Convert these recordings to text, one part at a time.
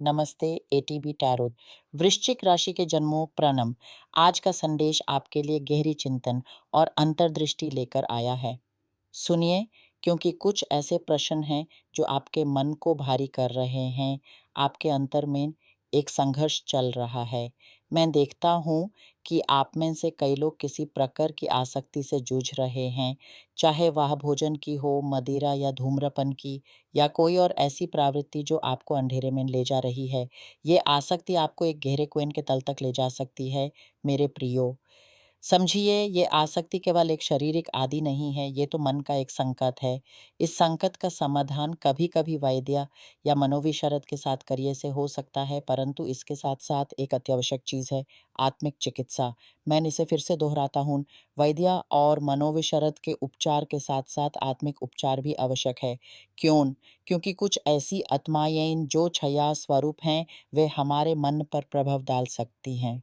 नमस्ते। ATB tarot वृश्चिक राशि के जन्मों प्रणम। आज का संदेश आपके लिए गहरी चिंतन और अंतर्दृष्टि लेकर आया है। सुनिए, क्योंकि कुछ ऐसे प्रश्न हैं जो आपके मन को भारी कर रहे हैं। आपके अंतर में एक संघर्ष चल रहा है। मैं देखता हूँ कि आप में से कई लोग किसी प्रकार की आसक्ति से जूझ रहे हैं, चाहे वह भोजन की हो, मदिरा या धूम्रपान की, या कोई और ऐसी प्रवृत्ति जो आपको अंधेरे में ले जा रही है। ये आसक्ति आपको एक गहरे कुएं के तल तक ले जा सकती है, मेरे प्रियो। समझिए, ये आसक्ति केवल एक शारीरिक आदि नहीं है, ये तो मन का एक संकट है। इस संकट का समाधान कभी-कभी वैद्य या मनोविशारद के साथ करिए से हो सकता है, परंतु इसके साथ-साथ एक अत्यावश्यक चीज़ है, आत्मिक चिकित्सा। मैं इसे फिर से दोहराता हूँ, वैद्य और मनोविशारद के उपचार के साथ-साथ आत्मिक उपचार भी आवश्यक है। क्यों? क्योंकि कुछ ऐसी आत्माएँ जो छाया स्वरूप हैं, वे हमारे मन पर प्रभाव डाल सकती हैं।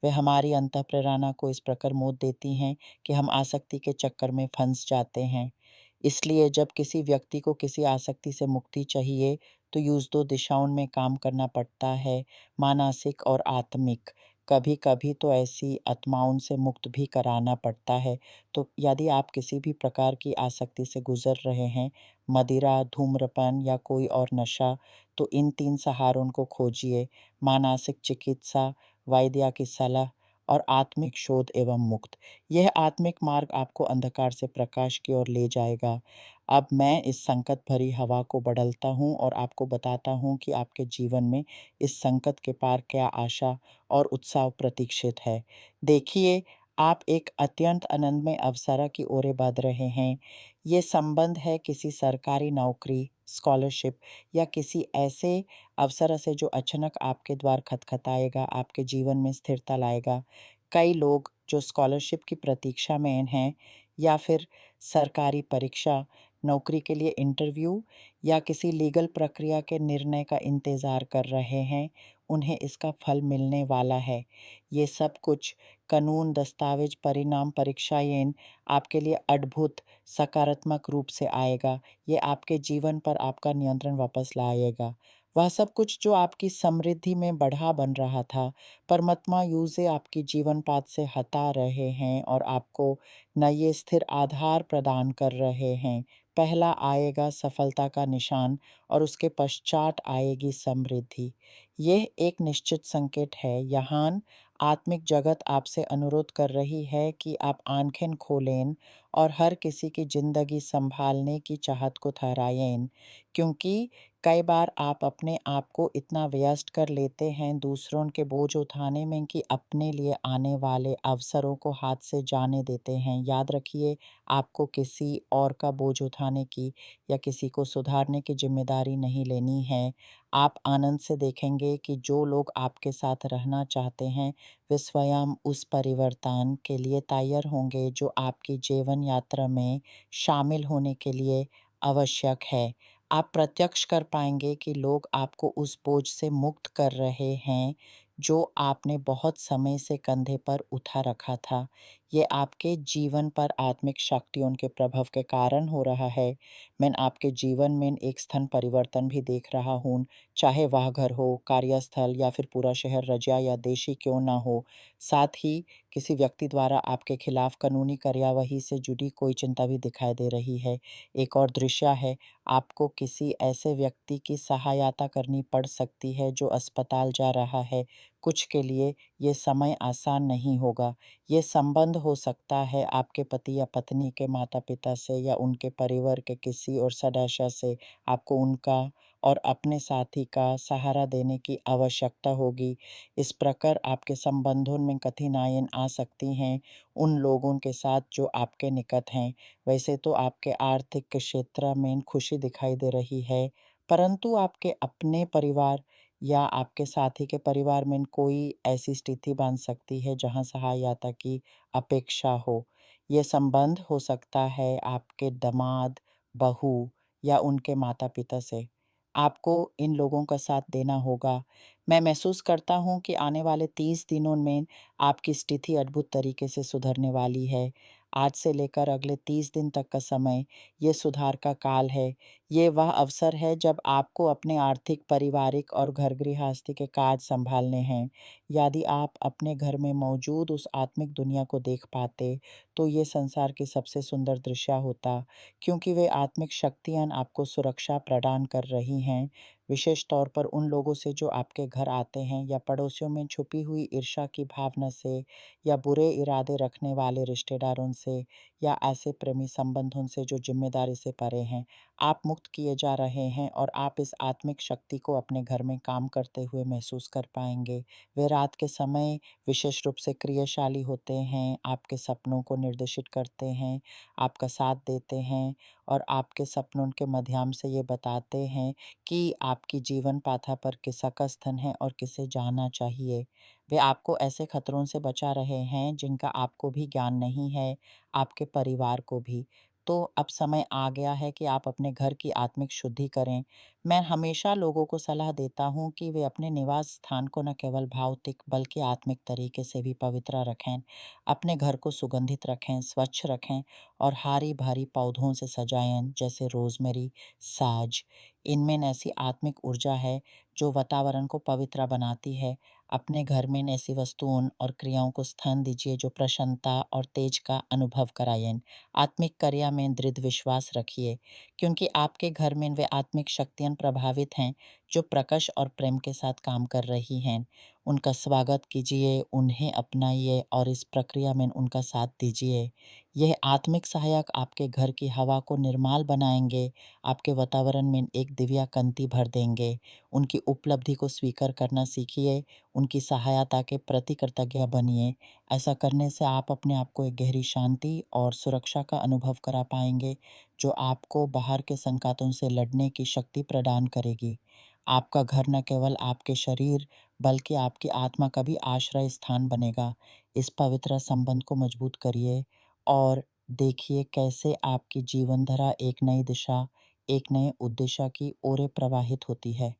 वे हमारी अंतःप्रेरणा को इस प्रकार मोड़ देती हैं कि हम आसक्ति के चक्कर में फंस जाते हैं। इसलिए जब किसी व्यक्ति को किसी आसक्ति से मुक्ति चाहिए, तो यूँ 2 दिशाओं में काम करना पड़ता है, मानसिक और आत्मिक। कभी-कभी तो ऐसी आत्माओं से मुक्त भी कराना पड़ता है। तो यदि आप किसी भी प्रकार की आसक्ति से गुज़र रहे हैं, मदिरा, धूम्रपान या कोई और नशा, तो इन 3 सहारों को खोजिए, मानसिक चिकित्सा, वैद्य की सलाह और आत्मिक शोध एवं मुक्त। यह आत्मिक मार्ग आपको अंधकार से प्रकाश की ओर ले जाएगा। अब मैं इस संकट भरी हवा को बदलता हूँ और आपको बताता हूँ कि आपके जीवन में इस संकट के पार क्या आशा और उत्साह प्रतीक्षित है। देखिए, आप एक अत्यंत आनंदमय अवसर की ओर बढ़ रहे हैं। ये संबंध है किसी सरकारी नौकरी, स्कॉलरशिप या किसी ऐसे अवसर से जो अचानक आपके द्वार खटखटाएगा, आपके जीवन में स्थिरता लाएगा। कई लोग जो स्कॉलरशिप की प्रतीक्षा में हैं या फिर सरकारी परीक्षा, नौकरी के लिए इंटरव्यू या किसी लीगल प्रक्रिया के निर्णय का इंतज़ार कर रहे हैं, उन्हें इसका फल मिलने वाला है। ये सब कुछ कानून, दस्तावेज, परिणाम, परीक्षाएँ आपके लिए अद्भुत सकारात्मक रूप से आएगा। ये आपके जीवन पर आपका नियंत्रण वापस लाएगा। वह सब कुछ जो आपकी समृद्धि में बढ़ा बन रहा था, परमात्मा यूँ से आपकी जीवन पाथ से हटा रहे हैं और आपको नए स्थिर आधार प्रदान कर रहे हैं। पहला आएगा सफलता का निशान और उसके पश्चात आएगी समृद्धि। यह एक निश्चित संकेत है। यहाँ आत्मिक जगत आपसे अनुरोध कर रही है कि आप आँखें खोलें और हर किसी की ज़िंदगी सँभालने की चाहत को ठहराएँ, क्योंकि कई बार आप अपने आप को इतना व्यस्त कर लेते हैं दूसरों के बोझ उठाने में कि अपने लिए आने वाले अवसरों को हाथ से जाने देते हैं। याद रखिए, आपको किसी और का बोझ उठाने की या किसी को सुधारने की ज़िम्मेदारी नहीं लेनी है। आप आनंद से देखेंगे कि जो लोग आपके साथ रहना चाहते हैं, वे स्वयं उस परिवर्तन के लिए तैयार होंगे जो आपकी जीवन यात्रा में शामिल होने के लिए आवश्यक है। आप प्रत्यक्ष कर पाएँगे कि लोग आपको उस बोझ से मुक्त कर रहे हैं, जो आपने बहुत समय से कंधे पर उठा रखा था। ये आपके जीवन पर आत्मिक शक्तियों के प्रभाव के कारण हो रहा है। मैं आपके जीवन में एक स्थान परिवर्तन भी देख रहा हूँ, चाहे वह घर हो, कार्यस्थल या फिर पूरा शहर, राज्य या देश ही क्यों ना हो। साथ ही किसी व्यक्ति द्वारा आपके खिलाफ कानूनी कार्यवाही से जुड़ी कोई चिंता भी दिखाई दे रही है। एक और दृश्य है, आपको किसी ऐसे व्यक्ति की सहायता करनी पड़ सकती है जो अस्पताल जा रहा है। कुछ के लिए ये समय आसान नहीं होगा। ये संबंध हो सकता है आपके पति या पत्नी के माता-पिता से या उनके परिवार के किसी और सदस्य से। आपको उनका और अपने साथी का सहारा देने की आवश्यकता होगी। इस प्रकार आपके संबंधों में कठिनाइयाँ आ सकती हैं उन लोगों के साथ जो आपके निकट हैं। वैसे तो आपके आर्थिक क्षेत्र में खुशी दिखाई दे रही है, परंतु आपके अपने परिवार या आपके साथी के परिवार में कोई ऐसी स्थिति बन सकती है जहाँ सहायता की अपेक्षा हो। ये संबंध हो सकता है आपके दामाद, बहू या उनके माता-पिता से। आपको इन लोगों का साथ देना होगा। मैं महसूस करता हूँ कि आने वाले 30 दिनों में आपकी स्थिति अद्भुत तरीके से सुधरने वाली है। आज से लेकर अगले 30 दिन तक का समय ये सुधार का काल है। ये वह अवसर है जब आपको अपने आर्थिक, पारिवारिक और घर गृहस्थी के कार्य सँभालने हैं। यदि आप अपने घर में मौजूद उस आत्मिक दुनिया को देख पाते, तो ये संसार की सबसे सुंदर दृश्य होता, क्योंकि वे आत्मिक शक्तियाँ आपको सुरक्षा प्रदान कर रही हैं, विशेष तौर पर उन लोगों से जो आपके घर आते हैं या पड़ोसियों में छुपी हुई ईर्ष्या की भावना से या बुरे इरादे रखने वाले रिश्तेदारों से या ऐसे प्रेमी संबंधों से जो ज़िम्मेदारी से परे हैं। आप मुक्त किए जा रहे हैं और आप इस आत्मिक शक्ति को अपने घर में काम करते हुए महसूस कर पाएँगे। वे रात के समय विशेष रूप से क्रियाशाली होते हैं, आपके सपनों को निर्देशित करते हैं, आपका साथ देते हैं और आपके सपनों के माध्यम से ये बताते हैं कि आपकी जीवन पाथा पर किसका का स्थान है और किसे जाना चाहिए। वे आपको ऐसे खतरों से बचा रहे हैं जिनका आपको भी ज्ञान नहीं है, आपके परिवार को भी। तो अब समय आ गया है कि आप अपने घर की आत्मिक शुद्धि करें। मैं हमेशा लोगों को सलाह देता हूँ कि वे अपने निवास स्थान को न केवल भौतिक बल्कि आत्मिक तरीके से भी पवित्र रखें। अपने घर को सुगंधित रखें, स्वच्छ रखें और हरी-भरी पौधों से सजाएँ जैसे रोज़मेरी, साज। इनमें न ऐसी आत्मिक ऊर्जा है जो वातावरण को पवित्र बनाती है। अपने घर में ऐसी वस्तुओं और क्रियाओं को स्थान दीजिए जो प्रसन्नता और तेज का अनुभव कराएँ। आत्मिक क्रिया में दृढ़ विश्वास रखिए, क्योंकि आपके घर में वे आत्मिक शक्तियाँ प्रभावित हैं जो प्रकाश और प्रेम के साथ काम कर रही हैं। उनका स्वागत कीजिए, उन्हें अपनाइए और इस प्रक्रिया में उनका साथ दीजिए। यह आत्मिक सहायक आपके घर की हवा को निर्मल बनाएंगे, आपके वातावरण में एक दिव्य कांति भर देंगे। उनकी उपलब्धि को स्वीकार करना सीखिए, उनकी सहायता के प्रति कृतज्ञ बनिए। ऐसा करने से आप अपने आप को एक गहरी शांति और सुरक्षा का अनुभव करा पाएँगे, जो आपको बाहर के संकटों से लड़ने की शक्ति प्रदान करेगी। आपका घर न केवल आपके शरीर, बल्कि आपकी आत्मा का भी आश्रय स्थान बनेगा। इस पवित्र संबंध को मजबूत करिए और देखिए कैसे आपकी जीवन धारा एक नई दिशा, एक नए उद्देश्य की ओर प्रवाहित होती है।